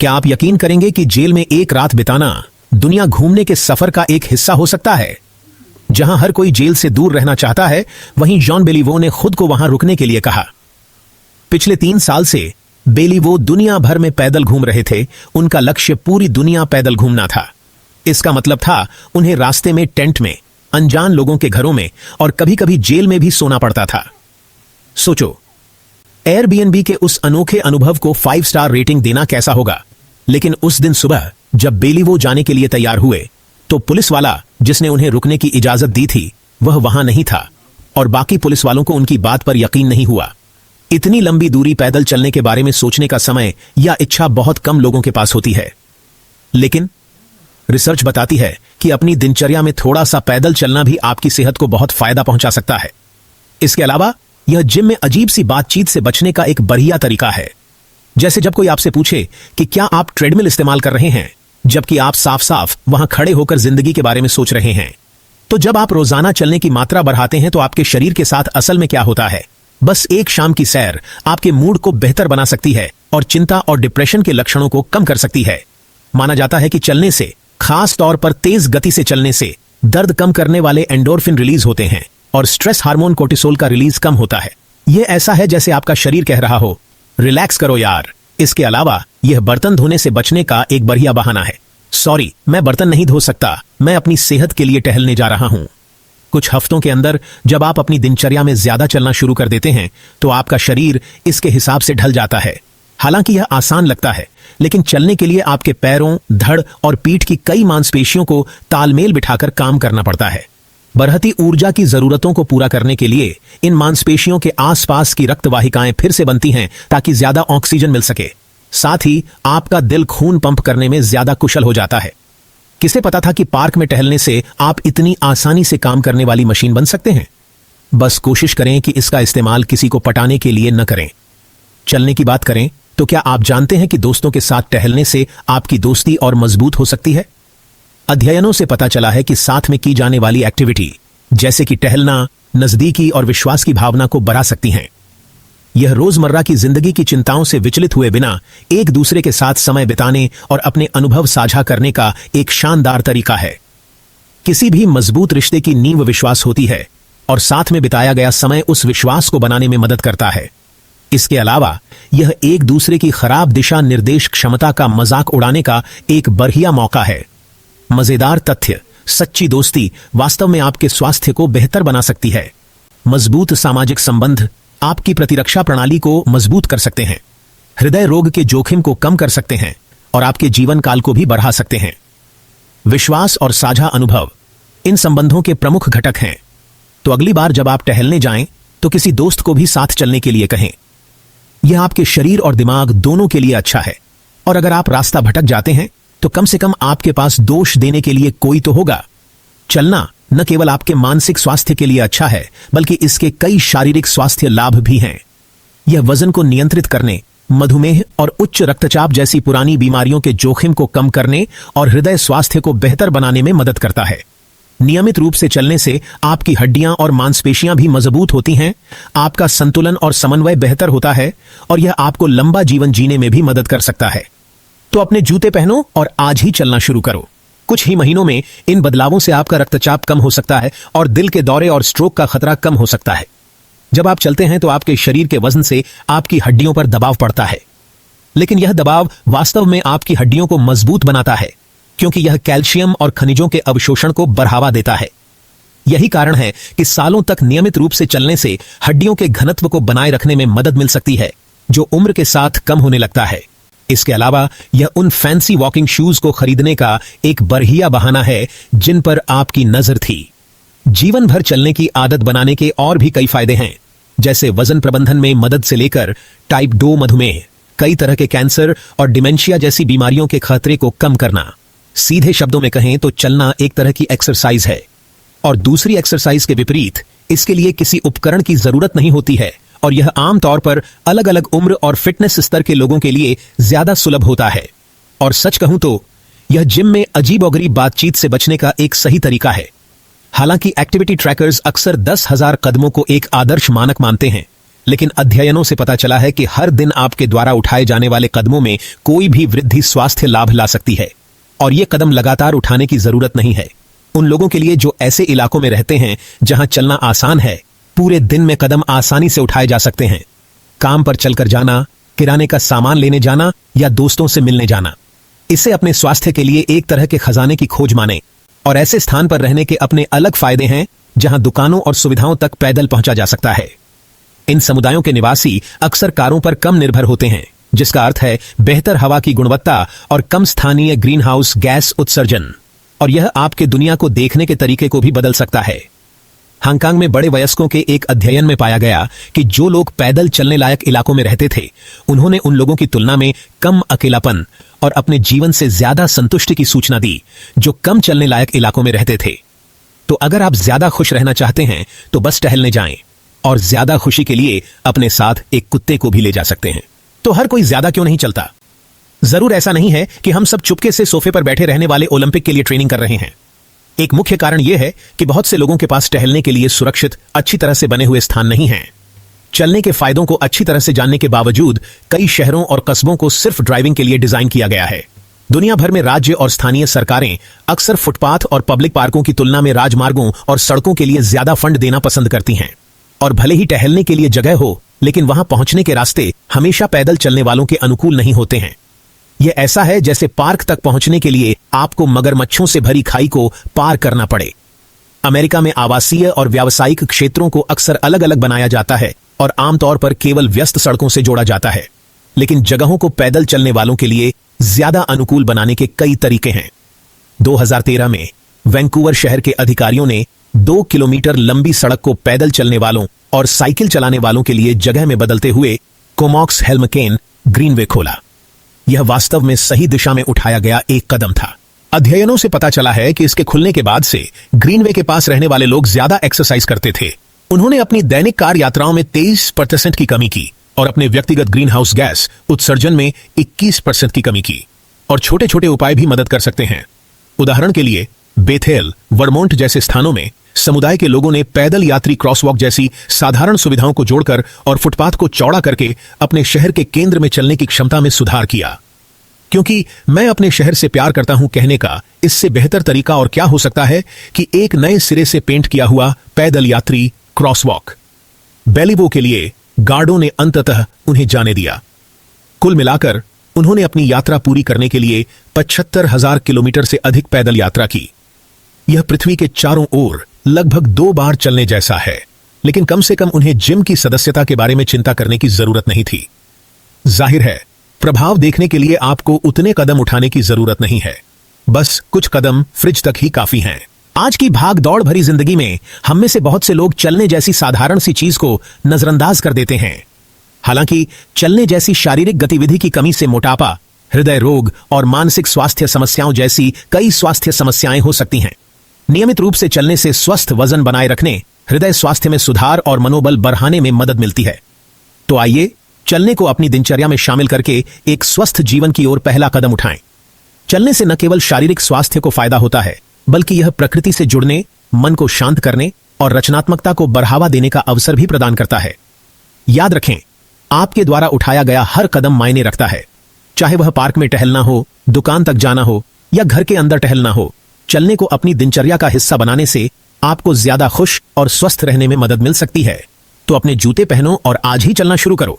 क्या आप यकीन करेंगे कि जेल में एक रात बिताना दुनिया घूमने के सफर का एक हिस्सा हो सकता है। जहां हर कोई जेल से दूर रहना चाहता है, वहीं जॉन बेलिवो ने खुद को वहां रुकने के लिए कहा। पिछले 3 साल से बेलिवो दुनिया भर में पैदल घूम रहे थे। उनका लक्ष्य पूरी दुनिया पैदल घूमना था। इसका मतलब था उन्हें रास्ते में टेंट में, अनजान लोगों के घरों में और कभी कभी जेल में भी सोना पड़ता था। सोचो, एयरबीएनबी के उस अनोखे अनुभव को 5 स्टार रेटिंग देना कैसा होगा। लेकिन उस दिन सुबह जब बेलिवो जाने के लिए तैयार हुए तो पुलिस वाला जिसने उन्हें रुकने की इजाजत दी थी वह वहां नहीं था और बाकी पुलिस वालों को उनकी बात पर यकीन नहीं हुआ। इतनी लंबी दूरी पैदल चलने के बारे में सोचने का समय या इच्छा बहुत कम लोगों के पास होती है। लेकिन रिसर्च बताती है कि अपनी दिनचर्या में थोड़ा सा पैदल चलना भी आपकी सेहत को बहुत फायदा पहुंचा सकता है। इसके अलावा यह जिम में अजीब सी बातचीत से बचने का एक बढ़िया तरीका है। जैसे जब कोई आपसे पूछे कि क्या आप ट्रेडमिल इस्तेमाल कर रहे हैं, जबकि आप साफ साफ वहां खड़े होकर जिंदगी के बारे में सोच रहे हैं। तो जब आप रोजाना चलने की मात्रा बढ़ाते हैं तो आपके शरीर के साथ असल में क्या होता है। बस एक शाम की सैर आपके मूड को बेहतर बना सकती है और चिंता और डिप्रेशन के लक्षणों को कम कर सकती है। माना जाता है कि चलने से, खास तौर पर तेज गति से चलने से, दर्द कम करने वाले एंडोर्फिन रिलीज होते हैं और स्ट्रेस हार्मोन कोर्टिसोल का रिलीज कम होता है। यह ऐसा है जैसे आपका शरीर कह रहा हो, रिलैक्स करो यार। इसके अलावा यह बर्तन धोने से बचने का एक बढ़िया बहाना है। सॉरी, मैं बर्तन नहीं धो सकता, मैं अपनी सेहत के लिए टहलने जा रहा हूं। कुछ हफ्तों के अंदर जब आप अपनी दिनचर्या में ज्यादा चलना शुरू कर देते हैं तो आपका शरीर इसके हिसाब से ढल जाता है। हालांकि यह आसान लगता है, लेकिन चलने के लिए आपके पैरों, धड़ और पीठ की कई मांसपेशियों को तालमेल बिठाकर काम करना पड़ता है। बढ़ती ऊर्जा की जरूरतों को पूरा करने के लिए इन मांसपेशियों के आसपास की रक्त वाहिकाएं फिर से बनती हैं ताकि ज्यादा ऑक्सीजन मिल सके। साथ ही आपका दिल खून पंप करने में ज्यादा कुशल हो जाता है। किसे पता था कि पार्क में टहलने से आप इतनी आसानी से काम करने वाली मशीन बन सकते हैं। बस कोशिश करें कि इसका इस्तेमाल किसी को पटाने के लिए न करें। चलने की बात करें तो क्या आप जानते हैं कि दोस्तों के साथ टहलने से आपकी दोस्ती और मजबूत हो सकती है। अध्ययनों से पता चला है कि साथ में की जाने वाली एक्टिविटी जैसे कि टहलना नजदीकी और विश्वास की भावना को बढ़ा सकती हैं। यह रोजमर्रा की जिंदगी की चिंताओं से विचलित हुए बिना एक दूसरे के साथ समय बिताने और अपने अनुभव साझा करने का एक शानदार तरीका है। किसी भी मजबूत रिश्ते की नींव विश्वास होती है और साथ में बिताया गया समय उस विश्वास को बनाने में मदद करता है। इसके अलावा यह एक दूसरे की खराब दिशा निर्देश क्षमता का मजाक उड़ाने का एक बढ़िया मौका है। मजेदार तथ्य, सच्ची दोस्ती वास्तव में आपके स्वास्थ्य को बेहतर बना सकती है। मजबूत सामाजिक संबंध आपकी प्रतिरक्षा प्रणाली को मजबूत कर सकते हैं, हृदय रोग के जोखिम को कम कर सकते हैं और आपके जीवन काल को भी बढ़ा सकते हैं। विश्वास और साझा अनुभव इन संबंधों के प्रमुख घटक हैं। तो अगली बार जब आप टहलने जाएं तो किसी दोस्त को भी साथ चलने के लिए कहें। यह आपके शरीर और दिमाग दोनों के लिए अच्छा है। और अगर आप रास्ता भटक जाते हैं तो कम से कम आपके पास दोष देने के लिए कोई तो होगा। चलना न केवल आपके मानसिक स्वास्थ्य के लिए अच्छा है, बल्कि इसके कई शारीरिक स्वास्थ्य लाभ भी हैं। यह वजन को नियंत्रित करने, मधुमेह और उच्च रक्तचाप जैसी पुरानी बीमारियों के जोखिम को कम करने और हृदय स्वास्थ्य को बेहतर बनाने में मदद करता है। नियमित रूप से चलने से आपकी हड्डियां और मांसपेशियां भी मजबूत होती हैं, आपका संतुलन और समन्वय बेहतर होता है और यह आपको लंबा जीवन जीने में भी मदद कर सकता है। तो अपने जूते पहनो और आज ही चलना शुरू करो। कुछ ही महीनों में इन बदलावों से आपका रक्तचाप कम हो सकता है और दिल के दौरे और स्ट्रोक का खतरा कम हो सकता है। जब आप चलते हैं तो आपके शरीर के वजन से आपकी हड्डियों पर दबाव पड़ता है, लेकिन यह दबाव वास्तव में आपकी हड्डियों को मजबूत बनाता है, क्योंकि यह कैल्शियम और खनिजों के अवशोषण को बढ़ावा देता है। यही कारण है कि सालों तक नियमित रूप से चलने से हड्डियों के घनत्व को बनाए रखने में मदद मिल सकती है, जो उम्र के साथ कम होने लगता है। इसके अलावा यह उन फैंसी वॉकिंग शूज को खरीदने का एक बढ़िया बहाना है जिन पर आपकी नजर थी। जीवन भर चलने की आदत बनाने के और भी कई फायदे हैं, जैसे वजन प्रबंधन में मदद से लेकर टाइप 2 मधुमेह, कई तरह के कैंसर और डिमेंशिया जैसी बीमारियों के खतरे को कम करना। सीधे शब्दों में कहें तो चलना एक तरह की एक्सरसाइज है और दूसरी एक्सरसाइज के विपरीत इसके लिए किसी उपकरण की जरूरत नहीं होती है और यह आमतौर पर अलग अलग उम्र और फिटनेस स्तर के लोगों के लिए ज्यादा सुलभ होता है। और सच कहूं तो यह जिम में अजीबोगरीब बातचीत से बचने का एक सही तरीका है। हालांकि एक्टिविटी ट्रैकर्स अक्सर 10,000 कदमों को एक आदर्श मानक मानते हैं, लेकिन अध्ययनों से पता चला है कि हर दिन आपके द्वारा उठाए जाने वाले कदमों में कोई भी वृद्धि स्वास्थ्य लाभ ला सकती है। और ये कदम लगातार उठाने की जरूरत नहीं है। उन लोगों के लिए जो ऐसे इलाकों में रहते हैं जहां चलना आसान है, पूरे दिन में कदम आसानी से उठाए जा सकते हैं। काम पर चलकर जाना, किराने का सामान लेने जाना या दोस्तों से मिलने जाना, इसे अपने स्वास्थ्य के लिए एक तरह के खजाने की खोज माने। और ऐसे स्थान पर रहने के अपने अलग फायदे हैं जहां दुकानों और सुविधाओं तक पैदल पहुंचा जा सकता है। इन समुदायों के निवासी अक्सर कारों पर कम निर्भर होते हैं, जिसका अर्थ है बेहतर हवा की गुणवत्ता और कम स्थानीय ग्रीन हाउस गैस उत्सर्जन। और यह आपके दुनिया को देखने के तरीके को भी बदल सकता है। हांगकांग में बड़े वयस्कों के एक अध्ययन में पाया गया कि जो लोग पैदल चलने लायक इलाकों में रहते थे, उन्होंने उन लोगों की तुलना में कम अकेलापन और अपने जीवन से ज्यादा संतुष्टि की सूचना दी जो कम चलने लायक इलाकों में रहते थे। तो अगर आप ज्यादा खुश रहना चाहते हैं तो बस टहलने जाएं, और ज्यादा खुशी के लिए अपने साथ एक कुत्ते को भी ले जा सकते हैं। तो हर कोई ज्यादा क्यों नहीं चलता? जरूर ऐसा नहीं है कि हम सब चुपके से सोफे पर बैठे रहने वाले ओलंपिक के लिए ट्रेनिंग कर रहे हैं। एक मुख्य कारण यह है कि बहुत से लोगों के पास टहलने के लिए सुरक्षित, अच्छी तरह से बने हुए स्थान नहीं हैं। चलने के फायदों को अच्छी तरह से जानने के बावजूद कई शहरों और कस्बों को सिर्फ ड्राइविंग के लिए डिजाइन किया गया है। दुनिया भर में राज्य और स्थानीय सरकारें अक्सर फुटपाथ और पब्लिक पार्कों की तुलना में राजमार्गों और सड़कों के लिए ज्यादा फंड देना पसंद करती हैं। और भले ही टहलने के लिए जगह हो, लेकिन वहां पहुंचने के रास्ते हमेशा पैदल चलने वालों के अनुकूल नहीं होते हैं। यह ऐसा है जैसे पार्क तक पहुंचने के लिए आपको मगरमच्छों से भरी खाई को पार करना पड़े। अमेरिका में आवासीय और व्यावसायिक क्षेत्रों को अक्सर अलग अलग बनाया जाता है और आमतौर पर केवल व्यस्त सड़कों से जोड़ा जाता है, लेकिन जगहों को पैदल चलने वालों के लिए ज्यादा अनुकूल बनाने के कई तरीके हैं। 2013 में वैंकूवर शहर के अधिकारियों ने 2 किलोमीटर लंबी सड़क को पैदल चलने वालों और साइकिल चलाने वालों के लिए जगह में बदलते हुए कोमॉक्स हेल्मकेन ग्रीनवे खोला। यह वास्तव में सही दिशा में उठाया गया एक कदम था। अध्ययनों से पता चला है कि इसके खुलने के बाद से ग्रीनवे के पास रहने वाले लोग ज्यादा एक्सरसाइज करते थे। उन्होंने अपनी दैनिक कार यात्राओं में 23% की कमी की और अपने व्यक्तिगत ग्रीन हाउस गैस उत्सर्जन में 21% की कमी की। और छोटे छोटे उपाय भी मदद कर सकते हैं। उदाहरण के लिए बेथेल, वर्मोंट जैसे स्थानों में समुदाय के लोगों ने पैदल यात्री क्रॉसवॉक जैसी साधारण सुविधाओं को जोड़कर और फुटपाथ को चौड़ा करके अपने शहर के केंद्र में चलने की क्षमता में सुधार किया। क्योंकि मैं अपने शहर से प्यार करता हूं कहने का इससे बेहतर तरीका और क्या हो सकता है कि एक नए सिरे से पेंट किया हुआ पैदल यात्री क्रॉसवॉक। बेलीवो के लिए गार्डों ने अंततः उन्हें जाने दिया। कुल मिलाकर उन्होंने अपनी यात्रा पूरी करने के लिए 75,000 किलोमीटर से अधिक पैदल यात्रा की। यह पृथ्वी के चारों ओर लगभग 2 बार चलने जैसा है, लेकिन कम से कम उन्हें जिम की सदस्यता के बारे में चिंता करने की जरूरत नहीं थी। जाहिर है, प्रभाव देखने के लिए आपको उतने कदम उठाने की जरूरत नहीं है, बस कुछ कदम फ्रिज तक ही काफी हैं। आज की भाग दौड़ भरी जिंदगी में हम में से बहुत से लोग चलने जैसी साधारण सी चीज को नजरअंदाज कर देते हैं। हालांकि चलने जैसी शारीरिक गतिविधि की कमी से मोटापा, हृदय रोग और मानसिक स्वास्थ्य समस्याओं जैसी कई स्वास्थ्य समस्याएं हो सकती हैं। नियमित रूप से चलने से स्वस्थ वजन बनाए रखने, हृदय स्वास्थ्य में सुधार और मनोबल बढ़ाने में मदद मिलती है। तो आइए चलने को अपनी दिनचर्या में शामिल करके एक स्वस्थ जीवन की ओर पहला कदम उठाएं। चलने से न केवल शारीरिक स्वास्थ्य को फायदा होता है, बल्कि यह प्रकृति से जुड़ने, मन को शांत करने और रचनात्मकता को बढ़ावा देने का अवसर भी प्रदान करता है। याद रखें, आपके द्वारा उठाया गया हर कदम मायने रखता है, चाहे वह पार्क में टहलना हो, दुकान तक जाना हो या घर के अंदर टहलना हो। चलने को अपनी दिनचर्या का हिस्सा बनाने से आपको ज्यादा खुश और स्वस्थ रहने में मदद मिल सकती है। तो अपने जूते पहनो और आज ही चलना शुरू करो।